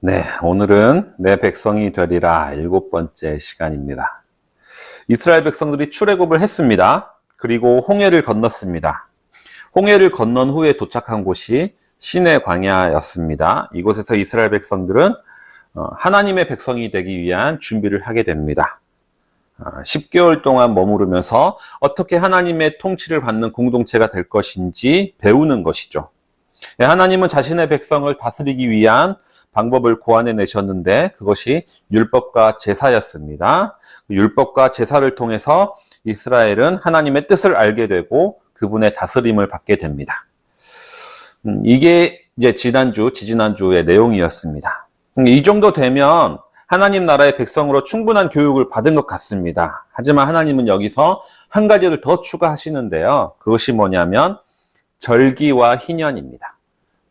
네, 오늘은 내 백성이 되리라 7번째 시간입니다. 이스라엘 백성들이 출애굽을 했습니다. 그리고 홍해를 건넜습니다. 홍해를 건넌 후에 도착한 곳이 시내 광야였습니다. 이곳에서 이스라엘 백성들은 하나님의 백성이 되기 위한 준비를 하게 됩니다. 10개월 동안 머무르면서 어떻게 하나님의 통치를 받는 공동체가 될 것인지 배우는 것이죠. 하나님은 자신의 백성을 다스리기 위한 방법을 고안해 내셨는데 그것이 율법과 제사였습니다. 율법과 제사를 통해서 이스라엘은 하나님의 뜻을 알게 되고 그분의 다스림을 받게 됩니다. 이게 이제 지지난주의 내용이었습니다. 이 정도 되면 하나님 나라의 백성으로 충분한 교육을 받은 것 같습니다. 하지만 하나님은 여기서 한 가지를 더 추가하시는데요. 그것이 뭐냐면 절기와 희년입니다.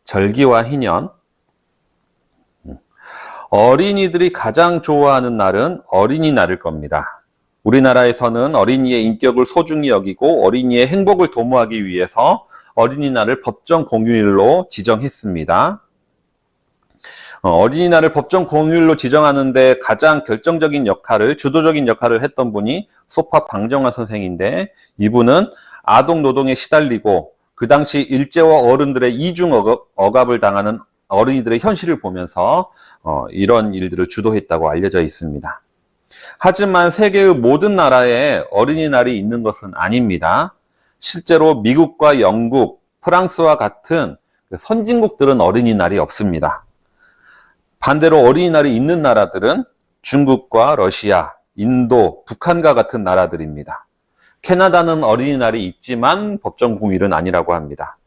절기와 희년. 어린이들이 가장 좋아하는 날은 어린이날일 겁니다. 우리나라에서는 어린이의 인격을 소중히 여기고 어린이의 행복을 도모하기 위해서 어린이날을 법정 공휴일로 지정했습니다. 어린이날을 법정 공휴일로 지정하는데 가장 결정적인 역할을, 주도적인 역할을 했던 분이 소파 방정환 선생인데 이분은 아동 노동에 시달리고 그 당시 일제와 어른들의 이중 억압을 당하는 어린이들의 현실을 보면서 이런 일들을 주도했다고 알려져 있습니다. 하지만 세계의 모든 나라에 어린이날이 있는 것은 아닙니다. 실제로 미국과 영국, 프랑스와 같은 선진국들은 어린이날이 없습니다. 반대로 어린이날이 있는 나라들은 중국과 러시아, 인도, 북한과 같은 나라들입니다. 캐나다는 어린이날이 있지만 법정 공휴일은 아니라고 합니다.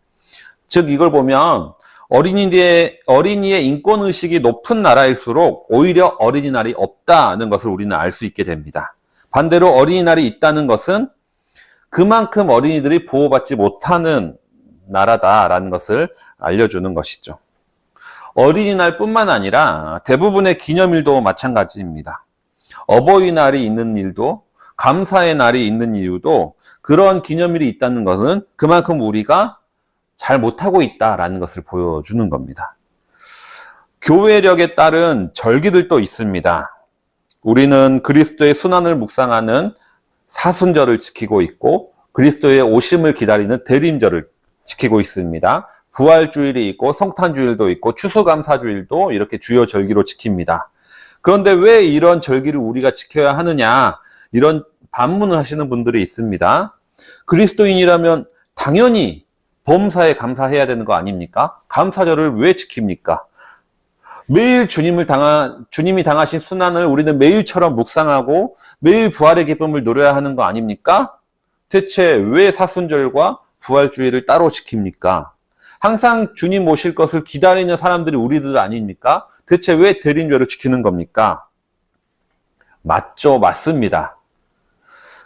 즉 이걸 보면 어린이의 인권의식이 높은 나라일수록 오히려 어린이날이 없다는 것을 우리는 알 수 있게 됩니다. 반대로 어린이날이 있다는 것은 그만큼 어린이들이 보호받지 못하는 나라다라는 것을 알려주는 것이죠. 어린이날뿐만 아니라 대부분의 기념일도 마찬가지입니다. 어버이날이 있는 일도 감사의 날이 있는 이유도 그런 기념일이 있다는 것은 그만큼 우리가 잘 못하고 있다라는 것을 보여주는 겁니다. 교회력에 따른 절기들도 있습니다. 우리는 그리스도의 순환을 묵상하는 사순절을 지키고 있고 그리스도의 오심을 기다리는 대림절을 지키고 있습니다. 부활주일이 있고 성탄주일도 있고 추수감사주일도 이렇게 주요 절기로 지킵니다. 그런데 왜 이런 절기를 우리가 지켜야 하느냐 이런 반문을 하시는 분들이 있습니다. 그리스도인이라면 당연히 범사에 감사해야 되는 거 아닙니까? 감사절을 왜 지킵니까? 매일 주님이 당하신 순환을 우리는 매일처럼 묵상하고 매일 부활의 기쁨을 누려야 하는 거 아닙니까? 대체 왜 사순절과 부활주일을 따로 지킵니까? 항상 주님 오실 것을 기다리는 사람들이 우리들 아닙니까? 대체 왜 대림절을 지키는 겁니까? 맞죠, 맞습니다.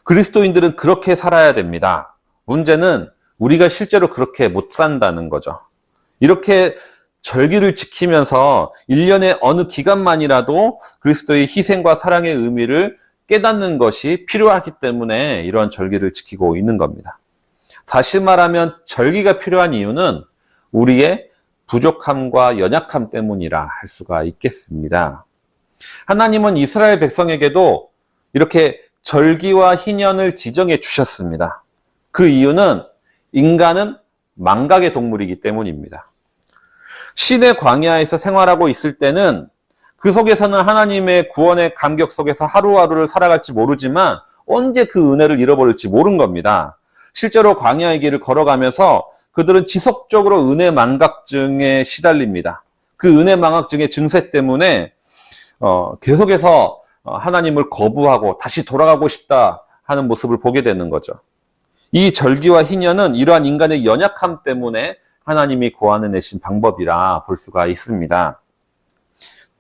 그리스도인들은 그렇게 살아야 됩니다. 문제는 우리가 실제로 그렇게 못 산다는 거죠. 이렇게 절기를 지키면서 1년의 어느 기간만이라도 그리스도의 희생과 사랑의 의미를 깨닫는 것이 필요하기 때문에 이런 절기를 지키고 있는 겁니다. 다시 말하면 절기가 필요한 이유는 우리의 부족함과 연약함 때문이라 할 수가 있겠습니다. 하나님은 이스라엘 백성에게도 이렇게 절기와 희년을 지정해 주셨습니다. 그 이유는 인간은 망각의 동물이기 때문입니다. 시내 광야에서 생활하고 있을 때는 그 속에서는 하나님의 구원의 감격 속에서 하루하루를 살아갈지 모르지만 언제 그 은혜를 잃어버릴지 모르는 겁니다. 실제로 광야의 길을 걸어가면서 그들은 지속적으로 은혜 망각증에 시달립니다. 그 은혜 망각증의 증세 때문에 계속해서 하나님을 거부하고 다시 돌아가고 싶다 하는 모습을 보게 되는 거죠. 이 절기와 희년은 이러한 인간의 연약함 때문에 하나님이 고안해 내신 방법이라 볼 수가 있습니다.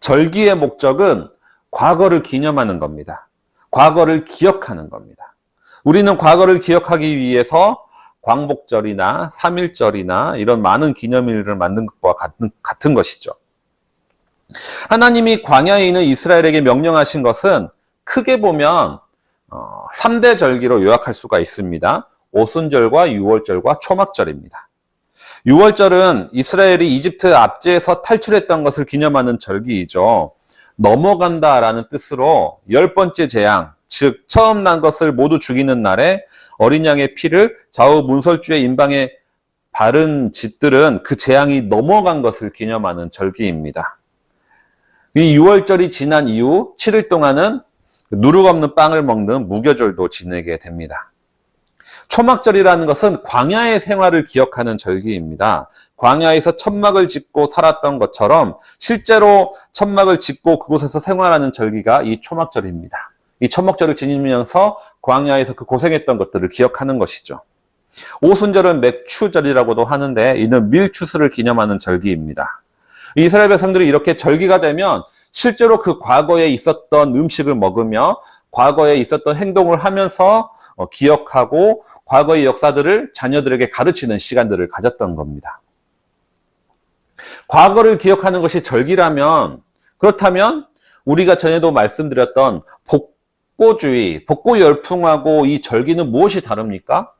절기의 목적은 과거를 기념하는 겁니다. 과거를 기억하는 겁니다. 우리는 과거를 기억하기 위해서 광복절이나 3.1절이나 이런 많은 기념일을 만든 것과 같은 것이죠. 하나님이 광야에 있는 이스라엘에게 명령하신 것은 크게 보면 3대 절기로 요약할 수가 있습니다. 오순절과 유월절과 초막절입니다. 6월절은 이스라엘이 이집트 압제에서 탈출했던 것을 기념하는 절기이죠. 넘어간다라는 뜻으로 10번째 재앙, 즉 처음 난 것을 모두 죽이는 날에 어린 양의 피를 좌우 문설주의 임방에 바른 집들은 그 재앙이 넘어간 것을 기념하는 절기입니다. 이 6월절이 지난 이후 7일 동안은 누룩 없는 빵을 먹는 무교절도 지내게 됩니다. 초막절이라는 것은 광야의 생활을 기억하는 절기입니다. 광야에서 천막을 짓고 살았던 것처럼 실제로 천막을 짓고 그곳에서 생활하는 절기가 이 초막절입니다. 이 초막절을 지니면서 광야에서 그 고생했던 것들을 기억하는 것이죠. 오순절은 맥추절이라고도 하는데 이는 밀추수를 기념하는 절기입니다. 이스라엘 백성들이 이렇게 절기가 되면 실제로 그 과거에 있었던 음식을 먹으며 과거에 있었던 행동을 하면서 기억하고 과거의 역사들을 자녀들에게 가르치는 시간들을 가졌던 겁니다. 과거를 기억하는 것이 절기라면, 그렇다면 우리가 전에도 말씀드렸던 복고주의, 복고 열풍하고 이 절기는 무엇이 다릅니까?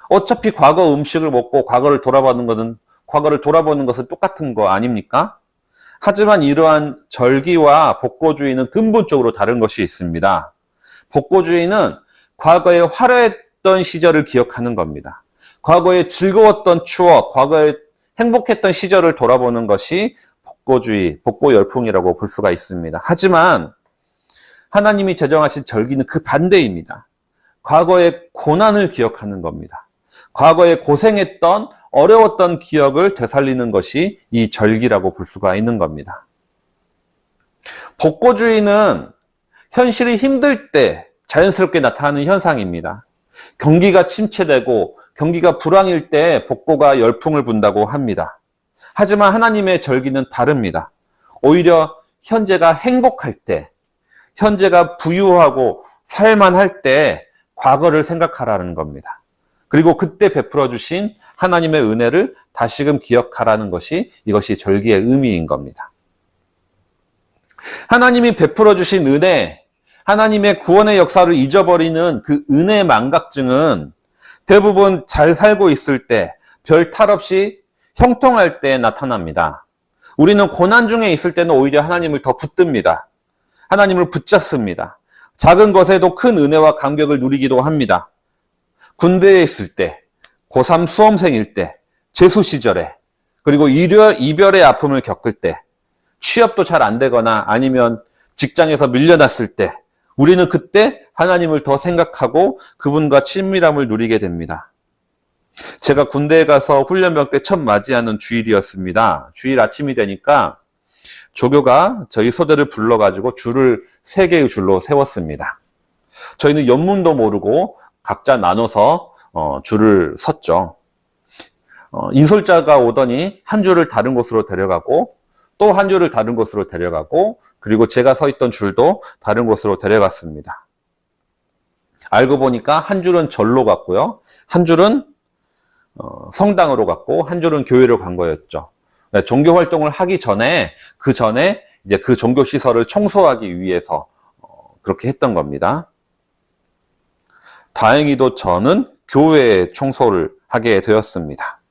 어차피 과거 음식을 먹고 과거를 돌아보는 것은 똑같은 거 아닙니까? 하지만 이러한 절기와 복고주의는 근본적으로 다른 것이 있습니다. 복고주의는 과거에 화려했던 시절을 기억하는 겁니다. 과거에 즐거웠던 추억, 과거에 행복했던 시절을 돌아보는 것이 복고주의, 복고열풍이라고 볼 수가 있습니다. 하지만 하나님이 제정하신 절기는 그 반대입니다. 과거의 고난을 기억하는 겁니다. 과거에 고생했던 어려웠던 기억을 되살리는 것이 이 절기라고 볼 수가 있는 겁니다. 복고주의는 현실이 힘들 때 자연스럽게 나타나는 현상입니다. 경기가 침체되고 경기가 불황일 때 복고가 열풍을 분다고 합니다. 하지만 하나님의 절기는 다릅니다. 오히려 현재가 행복할 때, 현재가 부유하고 살만할 때 과거를 생각하라는 겁니다. 그리고 그때 베풀어 주신 하나님의 은혜를 다시금 기억하라는 것이 이것이 절기의 의미인 겁니다. 하나님이 베풀어 주신 은혜, 하나님의 구원의 역사를 잊어버리는 그 은혜의 망각증은 대부분 잘 살고 있을 때, 별 탈 없이 형통할 때 나타납니다. 우리는 고난 중에 있을 때는 오히려 하나님을 더 붙듭니다. 하나님을 붙잡습니다. 작은 것에도 큰 은혜와 감격을 누리기도 합니다. 군대에 있을 때, 고3 수험생일 때, 재수 시절에, 그리고 이별의 아픔을 겪을 때, 취업도 잘 안 되거나 아니면 직장에서 밀려났을 때, 우리는 그때 하나님을 더 생각하고 그분과 친밀함을 누리게 됩니다. 제가 군대에 가서 훈련병 때 처음 맞이하는 주일이었습니다. 주일 아침이 되니까 조교가 저희 소대를 불러가지고 줄을 3개의 줄로 세웠습니다. 저희는 연문도 모르고 각자 나눠서 줄을 섰죠. 인솔자가 오더니 한 줄을 다른 곳으로 데려가고 또 한 줄을 다른 곳으로 데려가고 그리고 제가 서 있던 줄도 다른 곳으로 데려갔습니다. 알고 보니까 한 줄은 절로 갔고요. 한 줄은 성당으로 갔고 한 줄은 교회로 간 거였죠. 종교 활동을 하기 전에 그 전에 이제 그 종교 시설을 청소하기 위해서 그렇게 했던 겁니다. 다행히도 저는 교회 청소를 하게 되었습니다.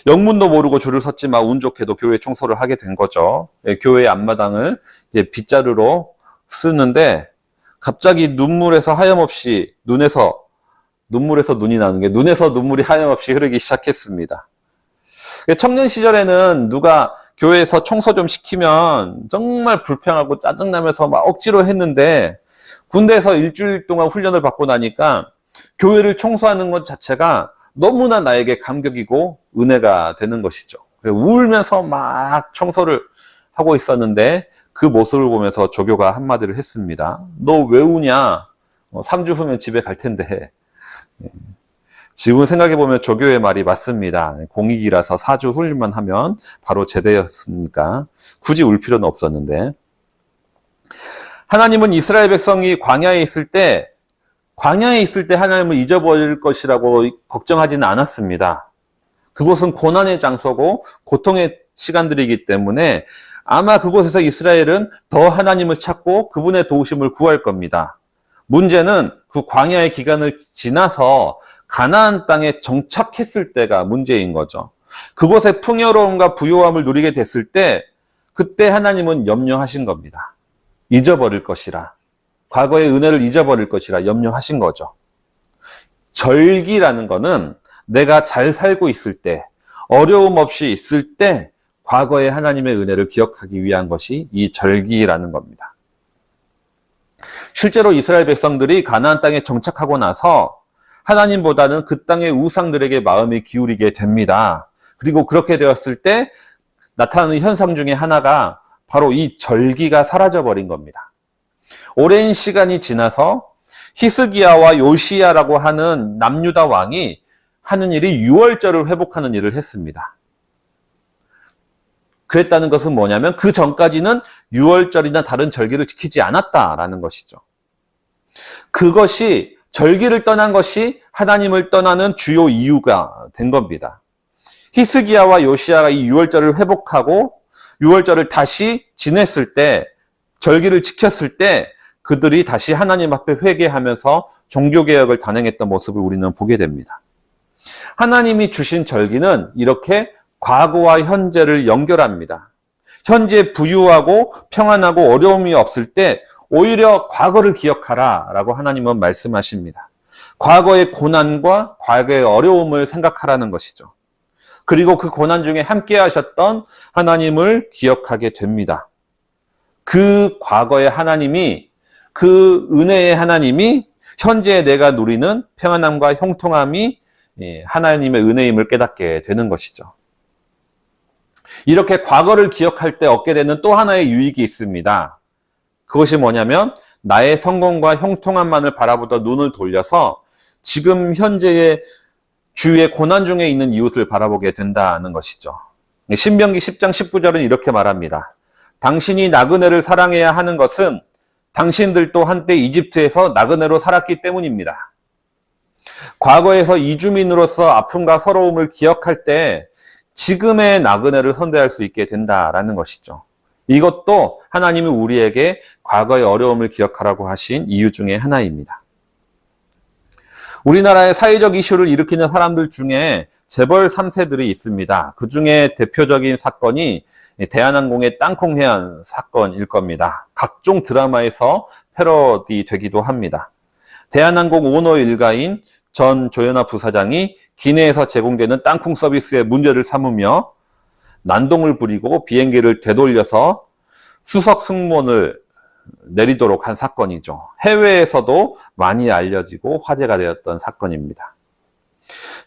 영문도 모르고 줄을 섰지만 운 좋게도 교회 청소를 하게 된 거죠. 교회 앞마당을 이제 빗자루로 쓰는데 갑자기 눈물에서 하염없이 눈에서 눈이 나는 게 눈에서 눈물이 하염없이 흐르기 시작했습니다. 청년 시절에는 누가 교회에서 청소 좀 시키면 정말 불평하고 짜증나면서 막 억지로 했는데 군대에서 일주일 동안 훈련을 받고 나니까 교회를 청소하는 것 자체가 너무나 나에게 감격이고 은혜가 되는 것이죠. 울면서 막 청소를 하고 있었는데 그 모습을 보면서 조교가 한마디를 했습니다. 너 왜 우냐? 3주 후면 집에 갈 텐데. 지금 생각해보면 조교의 말이 맞습니다. 공익이라서 4주 훈련만 하면 바로 제대였으니까 굳이 울 필요는 없었는데. 하나님은 이스라엘 백성이 광야에 있을 때 하나님을 잊어버릴 것이라고 걱정하지는 않았습니다. 그곳은 고난의 장소고 고통의 시간들이기 때문에 아마 그곳에서 이스라엘은 더 하나님을 찾고 그분의 도우심을 구할 겁니다. 문제는 그 광야의 기간을 지나서 가나안 땅에 정착했을 때가 문제인 거죠. 그곳의 풍요로움과 부요함을 누리게 됐을 때 그때 하나님은 염려하신 겁니다. 잊어버릴 것이라. 과거의 은혜를 잊어버릴 것이라 염려하신 거죠. 절기라는 거는 내가 잘 살고 있을 때, 어려움 없이 있을 때 과거의 하나님의 은혜를 기억하기 위한 것이 이 절기라는 겁니다. 실제로 이스라엘 백성들이 가나안 땅에 정착하고 나서 하나님보다는 그 땅의 우상들에게 마음이 기울이게 됩니다. 그리고 그렇게 되었을 때 나타나는 현상 중에 하나가 바로 이 절기가 사라져버린 겁니다. 오랜 시간이 지나서 히스기야와 요시야라고 하는 남유다 왕이 하는 일이 유월절을 회복하는 일을 했습니다. 그랬다는 것은 뭐냐면 그 전까지는 유월절이나 다른 절기를 지키지 않았다라는 것이죠. 그것이 절기를 떠난 것이 하나님을 떠나는 주요 이유가 된 겁니다. 히스기야와 요시야가 이 유월절을 회복하고 유월절을 다시 지냈을 때, 절기를 지켰을 때 그들이 다시 하나님 앞에 회개하면서 종교개혁을 단행했던 모습을 우리는 보게 됩니다. 하나님이 주신 절기는 이렇게 과거와 현재를 연결합니다. 현재 부유하고 평안하고 어려움이 없을 때 오히려 과거를 기억하라 라고 하나님은 말씀하십니다. 과거의 고난과 과거의 어려움을 생각하라는 것이죠. 그리고 그 고난 중에 함께 하셨던 하나님을 기억하게 됩니다. 그 과거의 하나님이, 그 은혜의 하나님이 현재 내가 누리는 평안함과 형통함이 하나님의 은혜임을 깨닫게 되는 것이죠. 이렇게 과거를 기억할 때 얻게 되는 또 하나의 유익이 있습니다. 그것이 뭐냐면 나의 성공과 형통함만을 바라보다 눈을 돌려서 지금 현재의 주위의 고난 중에 있는 이웃을 바라보게 된다는 것이죠. 신명기 10장 19절은 이렇게 말합니다. 당신이 나그네를 사랑해야 하는 것은 당신들도 한때 이집트에서 나그네로 살았기 때문입니다. 과거에서 이주민으로서 아픔과 서러움을 기억할 때 지금의 나그네를 선대할 수 있게 된다라는 것이죠. 이것도 하나님이 우리에게 과거의 어려움을 기억하라고 하신 이유 중에 하나입니다. 우리나라의 사회적 이슈를 일으키는 사람들 중에 재벌 3세들이 있습니다. 그 중에 대표적인 사건이 대한항공의 땅콩 해안 사건일 겁니다. 각종 드라마에서 패러디 되기도 합니다. 대한항공 오너 일가인 전 조현아 부사장이 기내에서 제공되는 땅콩 서비스에 문제를 삼으며 난동을 부리고 비행기를 되돌려서 수석 승무원을 내리도록 한 사건이죠. 해외에서도 많이 알려지고 화제가 되었던 사건입니다.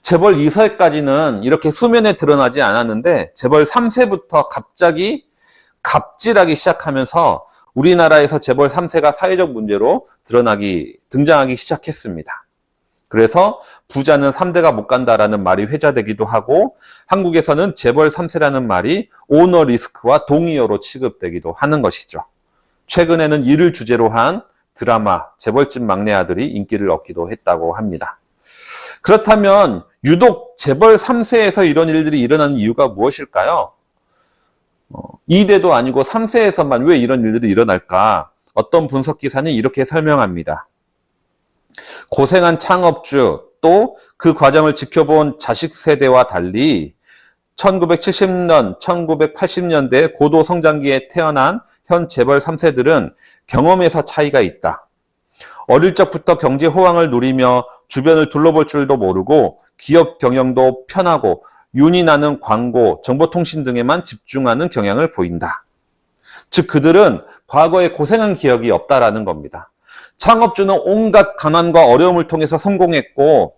재벌 2세까지는 이렇게 수면에 드러나지 않았는데 재벌 3세부터 갑자기 갑질하기 시작하면서 우리나라에서 재벌 3세가 사회적 문제로 등장하기 시작했습니다. 그래서 부자는 3대가 못 간다라는 말이 회자되기도 하고 한국에서는 재벌 3세라는 말이 오너 리스크와 동의어로 취급되기도 하는 것이죠. 최근에는 이를 주제로 한 드라마 재벌집 막내 아들이 인기를 얻기도 했다고 합니다. 그렇다면 유독 재벌 3세에서 이런 일들이 일어나는 이유가 무엇일까요? 2대도 아니고 3세에서만 왜 이런 일들이 일어날까? 어떤 분석 기사는 이렇게 설명합니다. 고생한 창업주 또 그 과정을 지켜본 자식 세대와 달리 1970년, 1980년대 고도 성장기에 태어난 현 재벌 3세들은 경험에서 차이가 있다. 어릴 적부터 경제 호황을 누리며 주변을 둘러볼 줄도 모르고 기업 경영도 편하고 윤이 나는 광고, 정보통신 등에만 집중하는 경향을 보인다. 즉 그들은 과거에 고생한 기억이 없다라는 겁니다. 창업주는 온갖 가난과 어려움을 통해서 성공했고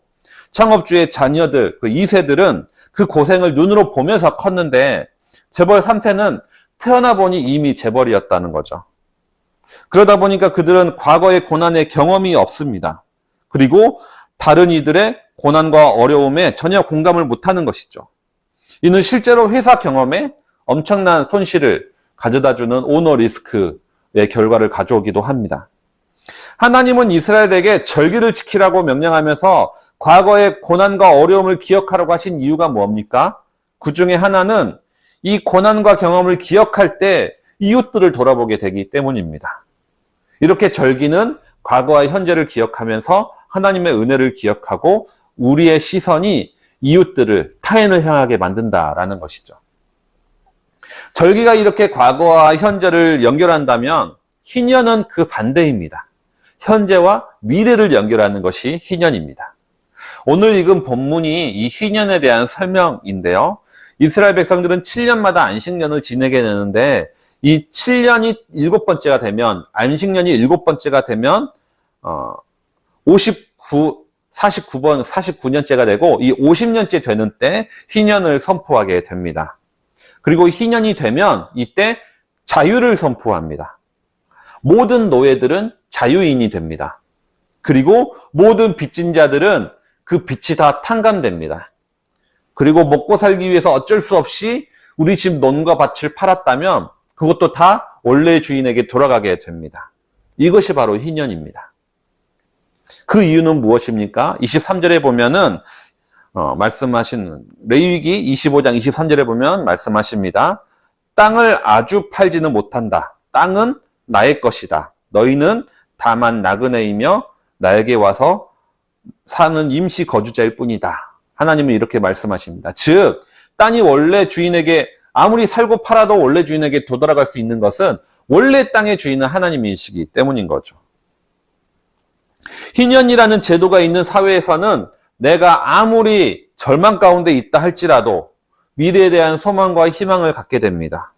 창업주의 자녀들, 그 2세들은 그 고생을 눈으로 보면서 컸는데 재벌 3세는 태어나 보니 이미 재벌이었다는 거죠. 그러다 보니까 그들은 과거의 고난의 경험이 없습니다. 그리고 다른 이들의 고난과 어려움에 전혀 공감을 못하는 것이죠. 이는 실제로 회사 경험에 엄청난 손실을 가져다주는 오너 리스크의 결과를 가져오기도 합니다. 하나님은 이스라엘에게 절기를 지키라고 명령하면서 과거의 고난과 어려움을 기억하라고 하신 이유가 뭡니까? 그 중에 하나는 이 고난과 경험을 기억할 때 이웃들을 돌아보게 되기 때문입니다. 이렇게 절기는 과거와 현재를 기억하면서 하나님의 은혜를 기억하고 우리의 시선이 이웃들을, 타인을 향하게 만든다라는 것이죠. 절기가 이렇게 과거와 현재를 연결한다면 희년은 그 반대입니다. 현재와 미래를 연결하는 것이 희년입니다. 오늘 읽은 본문이 이 희년에 대한 설명인데요. 이스라엘 백성들은 7년마다 안식년을 지내게 되는데 이 7년이 7번째가 되면, 안식년이 7번째가 되면 49년째가 되고 이 50년째 되는 때 희년을 선포하게 됩니다. 그리고 희년이 되면 이때 자유를 선포합니다. 모든 노예들은 자유인이 됩니다. 그리고 모든 빚진 자들은 그 빚이 다 탕감됩니다. 그리고 먹고 살기 위해서 어쩔 수 없이 우리 집 논과 밭을 팔았다면 그것도 다 원래 주인에게 돌아가게 됩니다. 이것이 바로 희년입니다. 그 이유는 무엇입니까? 23절에 보면은 말씀하신 레위기 25장 23절에 보면 말씀하십니다. 땅을 아주 팔지는 못한다. 땅은 나의 것이다. 너희는 다만 나그네이며 나에게 와서 사는 임시 거주자일 뿐이다. 하나님은 이렇게 말씀하십니다. 즉 땅이 원래 주인에게 아무리 살고 팔아도 원래 주인에게 되돌아갈 수 있는 것은 원래 땅의 주인은 하나님이시기 때문인 거죠. 희년이라는 제도가 있는 사회에서는 내가 아무리 절망 가운데 있다 할지라도 미래에 대한 소망과 희망을 갖게 됩니다.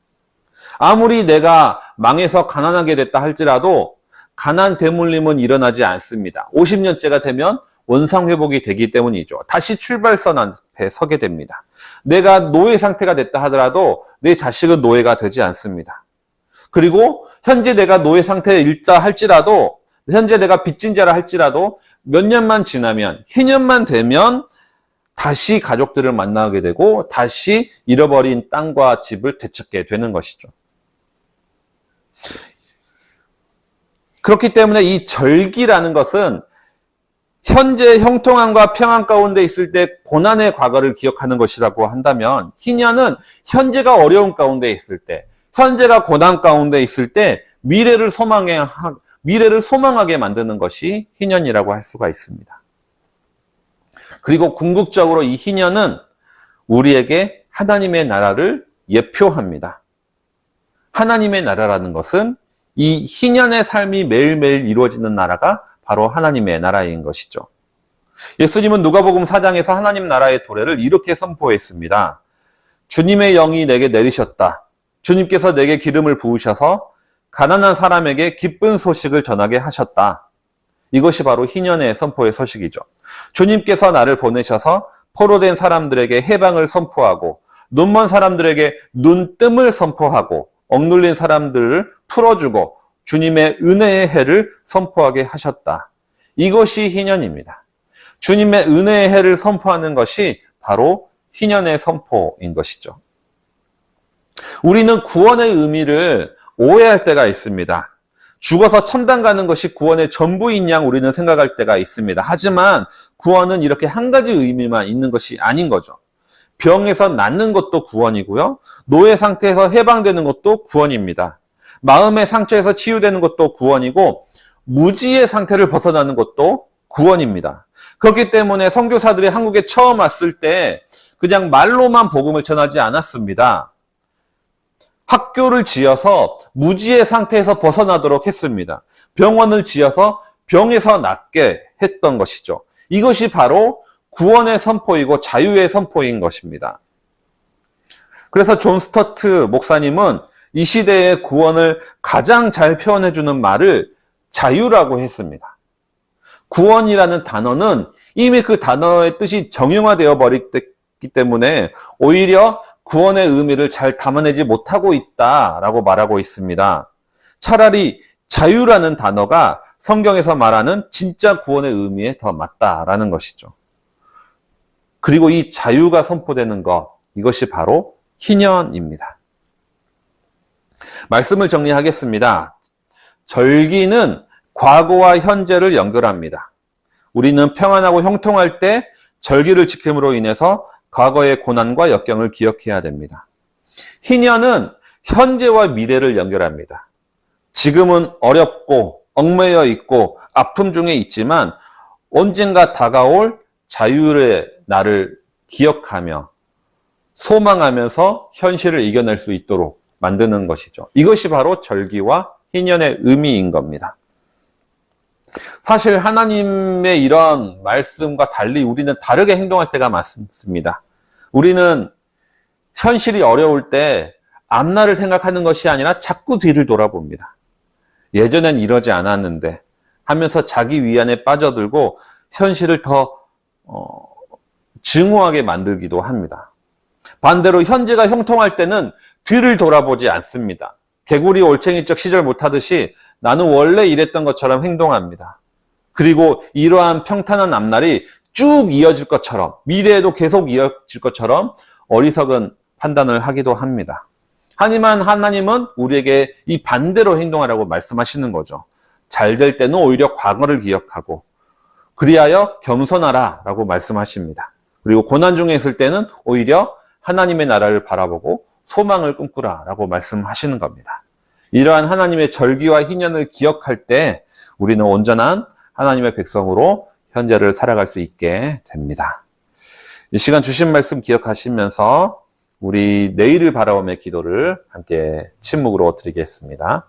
아무리 내가 망해서 가난하게 됐다 할지라도 가난 대물림은 일어나지 않습니다. 50년째가 되면 원상회복이 되기 때문이죠. 다시 출발선 앞에 서게 됩니다. 내가 노예 상태가 됐다 하더라도 내 자식은 노예가 되지 않습니다. 그리고 현재 내가 노예 상태에 있다 할지라도, 현재 내가 빚진 자라 할지라도 몇 년만 지나면, 희년만 되면 다시 가족들을 만나게 되고 다시 잃어버린 땅과 집을 되찾게 되는 것이죠. 그렇기 때문에 이 절기라는 것은 현재 형통함과 평안 가운데 있을 때 고난의 과거를 기억하는 것이라고 한다면, 희년은 현재가 어려운 가운데 있을 때, 현재가 고난 가운데 있을 때 미래를 소망하게 만드는 것이 희년이라고 할 수가 있습니다. 그리고 궁극적으로 이 희년은 우리에게 하나님의 나라를 예표합니다. 하나님의 나라라는 것은 이 희년의 삶이 매일매일 이루어지는 나라가 바로 하나님의 나라인 것이죠. 예수님은 누가복음 4장에서 하나님 나라의 도래를 이렇게 선포했습니다. 주님의 영이 내게 내리셨다. 주님께서 내게 기름을 부으셔서 가난한 사람에게 기쁜 소식을 전하게 하셨다. 이것이 바로 희년의 선포의 소식이죠. 주님께서 나를 보내셔서 포로된 사람들에게 해방을 선포하고 눈먼 사람들에게 눈뜸을 선포하고 억눌린 사람들을 풀어주고 주님의 은혜의 해를 선포하게 하셨다. 이것이 희년입니다. 주님의 은혜의 해를 선포하는 것이 바로 희년의 선포인 것이죠. 우리는 구원의 의미를 오해할 때가 있습니다. 죽어서 천당 가는 것이 구원의 전부인 양 우리는 생각할 때가 있습니다. 하지만 구원은 이렇게 한 가지 의미만 있는 것이 아닌 거죠. 병에서 낫는 것도 구원이고요. 노예 상태에서 해방되는 것도 구원입니다. 마음의 상처에서 치유되는 것도 구원이고 무지의 상태를 벗어나는 것도 구원입니다. 그렇기 때문에 선교사들이 한국에 처음 왔을 때 그냥 말로만 복음을 전하지 않았습니다. 학교를 지어서 무지의 상태에서 벗어나도록 했습니다. 병원을 지어서 병에서 낫게 했던 것이죠. 이것이 바로 구원의 선포이고 자유의 선포인 것입니다. 그래서 존 스터트 목사님은 이 시대의 구원을 가장 잘 표현해주는 말을 자유라고 했습니다. 구원이라는 단어는 이미 그 단어의 뜻이 정형화되어 버렸기 때문에 오히려 구원의 의미를 잘 담아내지 못하고 있다라고 말하고 있습니다. 차라리 자유라는 단어가 성경에서 말하는 진짜 구원의 의미에 더 맞다라는 것이죠. 그리고 이 자유가 선포되는 것, 이것이 바로 희년입니다. 말씀을 정리하겠습니다. 절기는 과거와 현재를 연결합니다. 우리는 평안하고 형통할 때 절기를 지킴으로 인해서 과거의 고난과 역경을 기억해야 됩니다. 희년은 현재와 미래를 연결합니다. 지금은 어렵고 얽매여 있고 아픔 중에 있지만 언젠가 다가올 자유의 날을 기억하며 소망하면서 현실을 이겨낼 수 있도록 만드는 것이죠. 이것이 바로 절기와 희년의 의미인 겁니다. 사실 하나님의 이런 말씀과 달리 우리는 다르게 행동할 때가 많습니다. 우리는 현실이 어려울 때 앞날을 생각하는 것이 아니라 자꾸 뒤를 돌아봅니다. 예전엔 이러지 않았는데 하면서 자기 위안에 빠져들고 현실을 더 증오하게 만들기도 합니다. 반대로 현재가 형통할 때는 뒤를 돌아보지 않습니다. 개구리 올챙이적 시절 못하듯이 나는 원래 이랬던 것처럼 행동합니다. 그리고 이러한 평탄한 앞날이 쭉 이어질 것처럼, 미래에도 계속 이어질 것처럼 어리석은 판단을 하기도 합니다. 하지만 하나님은 우리에게 이 반대로 행동하라고 말씀하시는 거죠. 잘 될 때는 오히려 과거를 기억하고 그리하여 겸손하라 라고 말씀하십니다. 그리고 고난 중에 있을 때는 오히려 하나님의 나라를 바라보고 소망을 꿈꾸라 라고 말씀하시는 겁니다. 이러한 하나님의 절기와 희년을 기억할 때 우리는 온전한 하나님의 백성으로 현재를 살아갈 수 있게 됩니다. 이 시간 주신 말씀 기억하시면서 우리 내일을 바라보며 기도를 함께 침묵으로 드리겠습니다.